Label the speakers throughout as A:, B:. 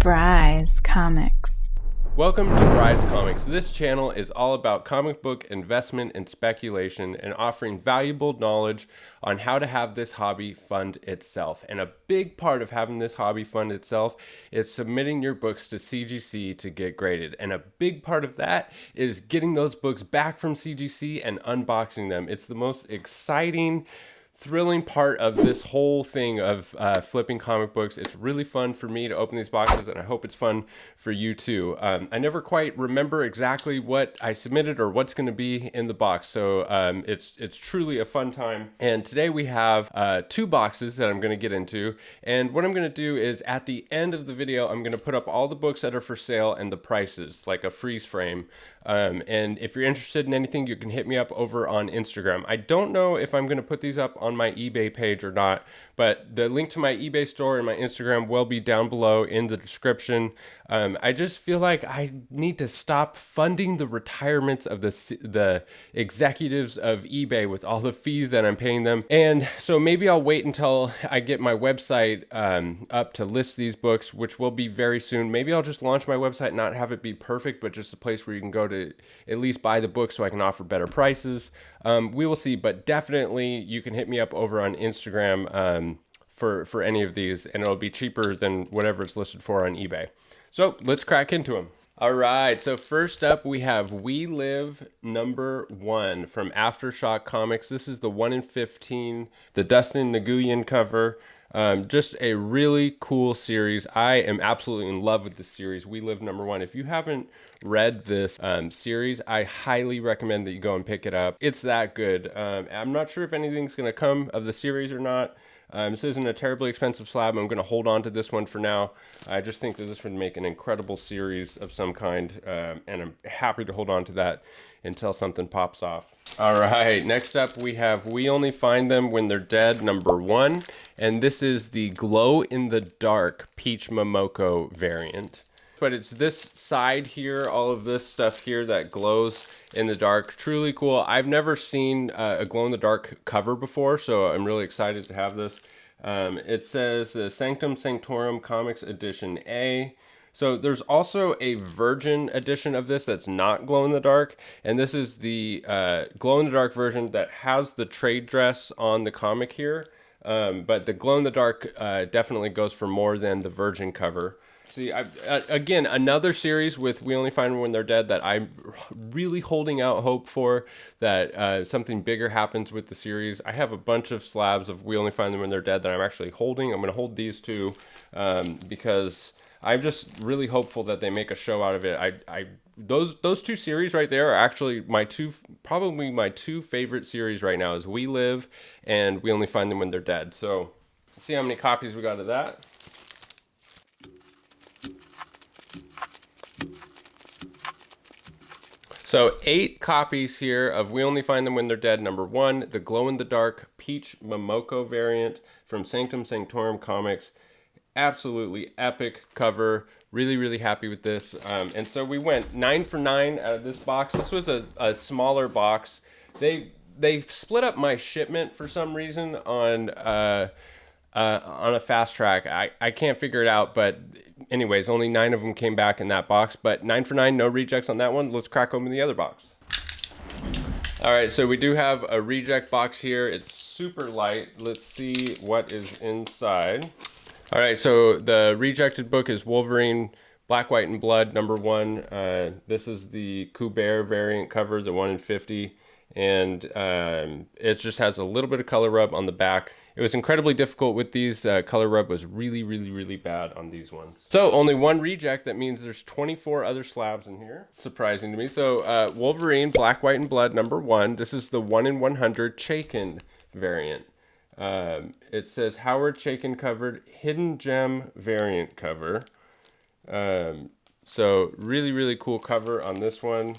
A: Bry's Comics.
B: Welcome to Bry's Comics. This channel is all about comic book investment and speculation and offering valuable knowledge on how to have this hobby fund itself. And a big part of having this hobby fund itself is submitting your books to CGC to get graded. And a big part of that is getting those books back from CGC and unboxing them. It's the most exciting, thrilling part of this whole thing of flipping comic books. It's really fun for me to open these boxes, and I hope it's fun for you too. I never quite remember exactly what I submitted or what's going to be in the box, so it's truly a fun time. And today we have two boxes that I'm going to get into, and what I'm going to do is at the end of the video I'm going to put up all the books that are for sale and the prices, like a freeze frame. And if you're interested in anything, you can hit me up over on Instagram. I don't know if I'm going to put these up on my eBay page or not, but the link to my eBay store and my Instagram will be down below in the description. I just feel like I need to stop funding the retirements of the executives of eBay with all the fees that I'm paying them. And so maybe I'll wait until I get my website up to list these books, which will be very soon. Maybe I'll just launch my website, not have it be perfect, but just a place where you can go to at least buy the book so I can offer better prices. We will see, but definitely you can hit me up over on Instagram for any of these, and it'll be cheaper than whatever it's listed for on eBay. So let's crack into them. All right, so first up we have We Live #1 from Aftershock Comics. This is the 1 in 15, the Dustin Nguyen cover. Just a really cool series. I am absolutely in love with this series, We Live #1. If you haven't read this series, I highly recommend that you go and pick it up. It's that good. I'm not sure if anything's going to come of the series or not. This isn't a terribly expensive slab. I'm going to hold on to this one for now. I just think that this would make an incredible series of some kind, and I'm happy to hold on to that until something pops off. All right, next up we have We Only Find Them When They're Dead #1, and this is the Glow in the Dark Peach Momoko variant. But it's this side here, all of this stuff here that glows in the dark. Truly cool. I've never seen a glow in the dark cover before, so I'm really excited to have this. It says Sanctum Sanctorum Comics Edition A. So there's also a virgin edition of this that's not glow in the dark, and this is the glow in the dark version that has the trade dress on the comic here. But the glow in the dark definitely goes for more than the virgin cover. See, again, another series with We Only Find Them When They're Dead that I'm really holding out hope for, that something bigger happens with the series. I have a bunch of slabs of We Only Find Them When They're Dead that I'm actually holding. I'm going to hold these two because I'm just really hopeful that they make a show out of it. Those two series right there are actually probably my two favorite series right now, is We Live and We Only Find Them When They're Dead. So let's see how many copies we got of that. So 8 copies here of We Only Find Them When They're Dead #1, the glow-in-the-dark Peach Momoko variant from Sanctum Sanctorum Comics. Absolutely epic cover. Really, really happy with this. And so we went 9 for 9 out of this box. This was a smaller box. They split up my shipment for some reason on a fast track. I can't figure it out, but anyways, only 9 of them came back in that box, but 9 for 9, no rejects on that one. Let's crack open the other box. All right, so we do have a reject box here. It's super light. Let's see what is inside. All right, so the rejected book is Wolverine Black, White, and Blood #1. This is the Kubert variant cover, the 1 in 50, and it just has a little bit of color rub on the back. It was incredibly difficult with these. Color rub was really, really, really bad on these ones. So only one reject. That means there's 24 other slabs in here. Surprising to me. So Wolverine Black, White, and Blood #1. This is the 1 in 100 Chaykin variant. It says Howard Chaykin covered Hidden Gem variant cover. So really, really cool cover on this one.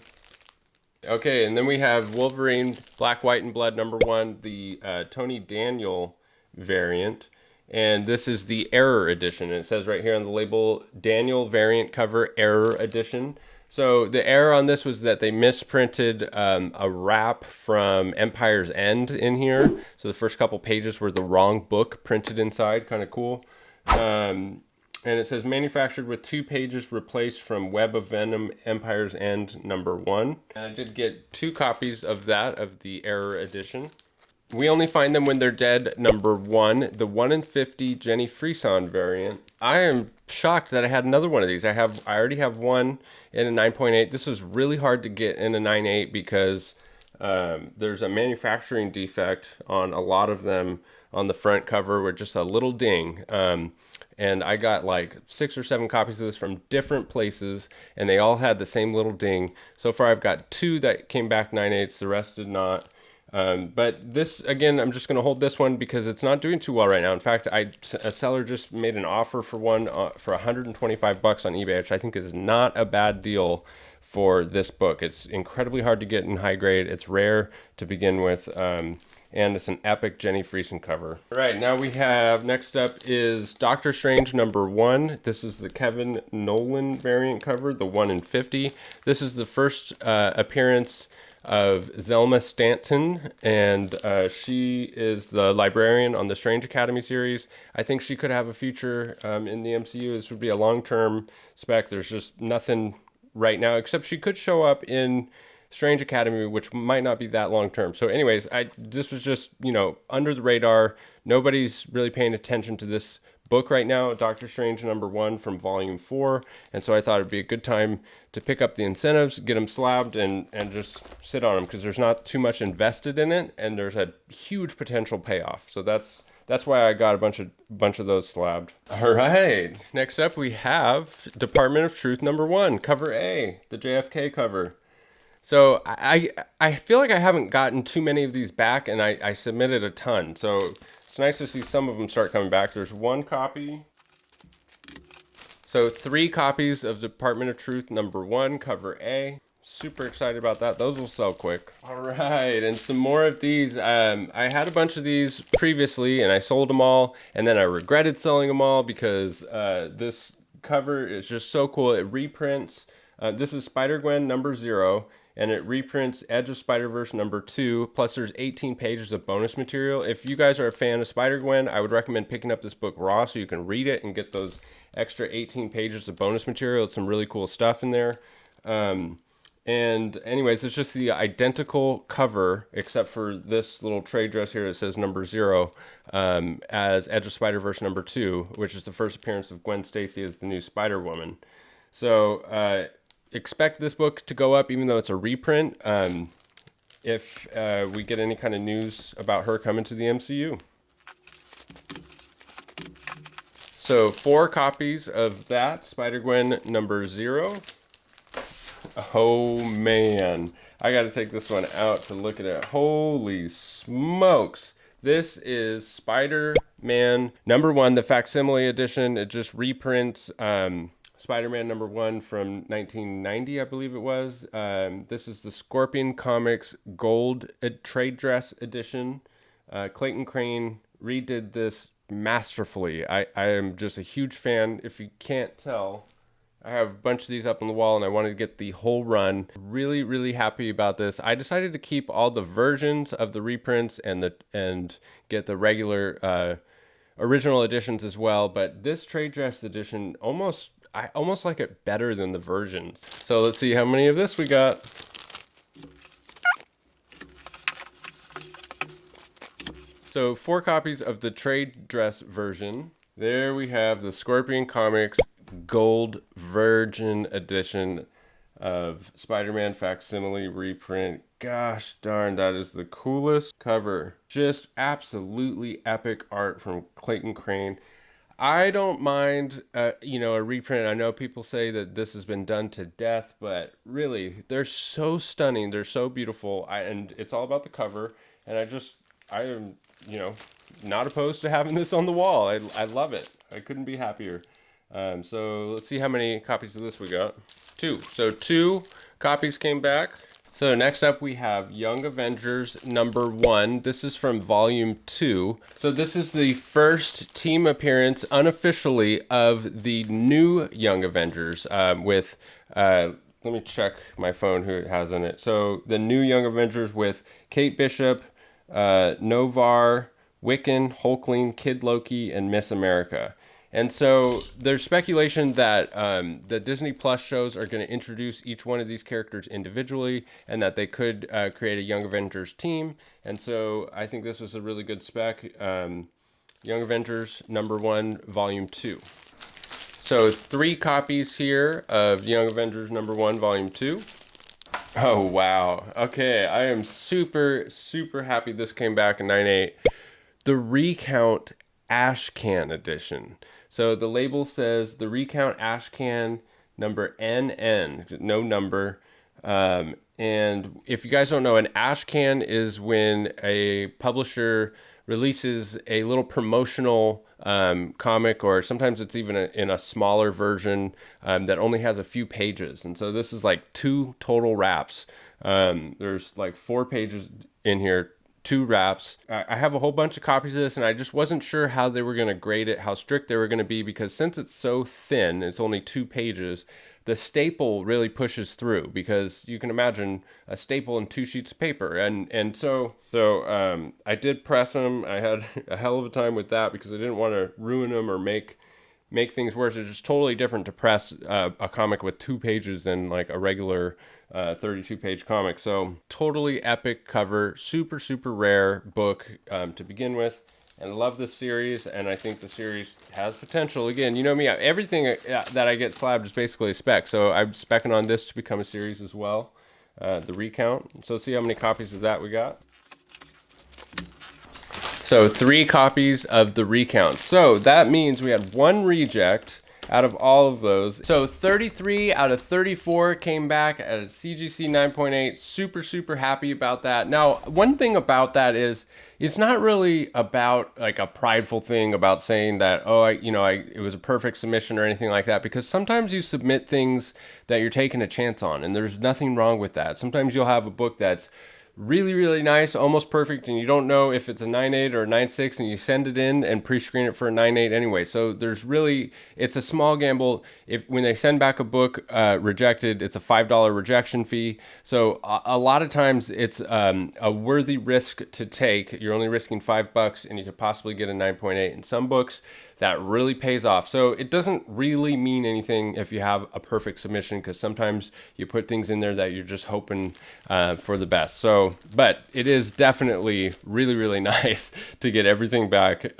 B: Okay, and then we have Wolverine Black, White, and Blood #1, the Tony Daniel variant, and this is the Error edition. It says right here on the label, Daniel variant cover Error edition. So the error on this was that they misprinted a wrap from Empire's End in here. So the first couple pages were the wrong book printed inside. Kind of cool. And it says manufactured with 2 pages replaced from Web of Venom Empire's End #1. And I did get 2 copies of that, of the Error edition. We only find them when they're dead #1, the 1 in 50 Jenny Frison variant. I am shocked that I had another one of these. I already have one in a 9.8. This was really hard to get in a 9.8 because there's a manufacturing defect on a lot of them on the front cover with just a little ding. And I got like 6 or 7 copies of this from different places, and they all had the same little ding. So far I've got 2 that came back 9.8s, the rest did not. But this, again, I'm just going to hold this one because it's not doing too well right now. In fact, a seller just made an offer for one for $125 on eBay, which I think is not a bad deal for this book. It's incredibly hard to get in high grade. It's rare to begin with. And it's an epic Jenny Frison cover. All right, now we have, next up is Doctor Strange #1. This is the Kevin Nolan variant cover, the 1 in 50. This is the first appearance of Zelma Stanton, and she is the librarian on the Strange Academy series. I think she could have a future in the MCU. This would be a long-term spec. There's just nothing right now, except she could show up in Strange Academy, which might not be that long term. So anyways, this was just, under the radar. Nobody's really paying attention to this book right now, Doctor Strange #1 from volume 4. And so I thought it'd be a good time to pick up the incentives, get them slabbed, and just sit on them because there's not too much invested in it, and there's a huge potential payoff. So that's why I got a bunch of those slabbed. All right, next up we have Department of Truth #1, cover A, the JFK cover. So I feel like I haven't gotten too many of these back, and I submitted a ton. So it's nice to see some of them start coming back. There's 1 copy. So 3 copies of Department of Truth #1, cover A. Super excited about that. Those will sell quick. All right, and some more of these. I had a bunch of these previously, and I sold them all, and then I regretted selling them all because this cover is just so cool. It reprints. This is Spider-Gwen #0. And it reprints Edge of Spider-Verse #2, plus there's 18 pages of bonus material. If you guys are a fan of Spider-Gwen, I would recommend picking up this book raw so you can read it and get those extra 18 pages of bonus material. It's some really cool stuff in there. And anyways, it's just the identical cover, except for this little trade dress here that says #0, as Edge of Spider-Verse #2, which is the first appearance of Gwen Stacy as the new Spider-Woman. So, expect this book to go up even though it's a reprint if we get any kind of news about her coming to the MCU. So 4 copies of that, Spider-Gwen #0. Oh man, I gotta take this one out to look at it. Holy smokes. This is Spider-Man #1, the Facsimile edition. It just reprints Spider-Man #1 from 1990, I believe it was. This is the Scorpion Comics Gold Trade Dress Edition. Clayton Crane redid this masterfully. I am just a huge fan. If you can't tell, I have a bunch of these up on the wall, and I wanted to get the whole run. Really, really happy about this. I decided to keep all the versions of the reprints and get the regular original editions as well. But this trade dress edition I almost like it better than the versions. So let's see how many of this we got. So 4 copies of the trade dress version. There we have the Scorpion Comics Gold Virgin Edition of Spider-Man Facsimile reprint. Gosh darn, that is the coolest cover. Just absolutely epic art from Clayton Crane. I don't mind, a reprint. I know people say that this has been done to death, but really, they're so stunning. They're so beautiful, and it's all about the cover. And I am, not opposed to having this on the wall. I love it. I couldn't be happier. So let's see how many copies of this we got. 2. So 2 copies came back. So next up we have Young Avengers #1. This is from volume 2. So this is the first team appearance unofficially of the new Young Avengers with, let me check my phone who it has in it. So the new Young Avengers with Kate Bishop, Novar, Wiccan, Hulkling, Kid Loki, and Miss America. And so there's speculation that the Disney Plus shows are going to introduce each one of these characters individually, and that they could create a Young Avengers team. And so I think this was a really good spec. Young Avengers #1, Volume 2. So 3 copies here of Young Avengers #1, Volume 2. Oh, wow. Okay, I am super, super happy this came back in 9.8. The Recount Ashcan edition. So the label says the Recount Ashcan number NN, no number. And if you guys don't know, an Ashcan is when a publisher releases a little promotional comic, or sometimes it's even in a smaller version that only has a few pages. And so this is like 2 total wraps. There's like 4 pages in here, 2 wraps. I have a whole bunch of copies of this, and I just wasn't sure how they were going to grade it, how strict they were going to be, because since it's so thin, it's only 2 pages, the staple really pushes through, because you can imagine a staple and 2 sheets of paper. And so I did press them. I had a hell of a time with that because I didn't want to ruin them or make things worse. It's just totally different to press a comic with 2 pages than like a regular 32-page comic. So totally epic cover, super, super rare book to begin with. And I love this series, and I think the series has potential. Again, you know me, everything that I get slabbed is basically a spec. So I'm specking on this to become a series as well, the Recount. So let's see how many copies of that we got. So 3 copies of the Recount. So that means we had 1 reject out of all of those. So 33 out of 34 came back at a CGC 9.8. Super, super happy about that. Now, one thing about that is it's not really about like a prideful thing about saying that, oh, it was a perfect submission or anything like that, because sometimes you submit things that you're taking a chance on, and there's nothing wrong with that. Sometimes you'll have a book that's really, really nice, almost perfect, and you don't know if it's a 9.8 or a 9.6, and you send it in and pre-screen it for a 9.8 anyway. So it's a small gamble. When they send back a book rejected, it's a $5 rejection fee. So a lot of times it's a worthy risk to take. You're only risking $5, and you could possibly get a 9.8. In some books, that really pays off. So it doesn't really mean anything if you have a perfect submission, because sometimes you put things in there that you're just hoping for the best. So, but it is definitely really, really nice to get everything back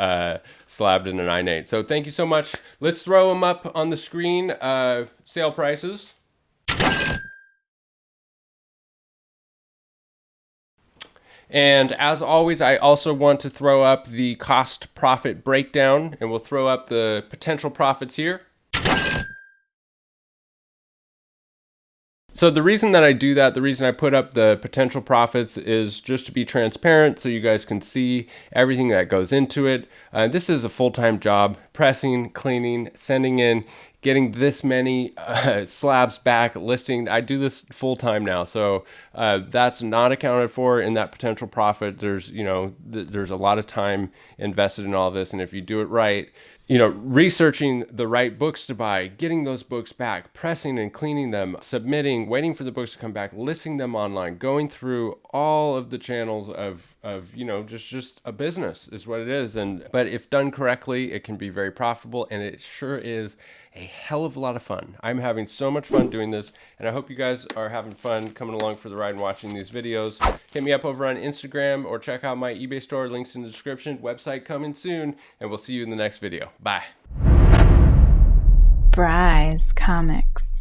B: slabbed in a 9.8. So thank you so much. Let's throw them up on the screen. Sale prices. And as always, I also want to throw up the cost profit breakdown, and we'll throw up the potential profits here. So the reason that I do that, the reason I put up the potential profits, is just to be transparent so you guys can see everything that goes into it. This is a full-time job: pressing, cleaning, sending in, getting this many slabs back, listing. I do this full-time now, so that's not accounted for in that potential profit. There's a lot of time invested in all this, and if you do it right, researching the right books to buy, getting those books back, pressing and cleaning them, submitting, waiting for the books to come back, listing them online, going through all of the channels of just a business is what it is. But if done correctly, it can be very profitable, and it sure is a hell of a lot of fun. I'm having so much fun doing this, and I hope you guys are having fun coming along for the ride and watching these videos. Hit me up over on Instagram, or check out my eBay store, links in the description, website coming soon, and we'll see you in the next video. Bye.
A: Bry's Comics.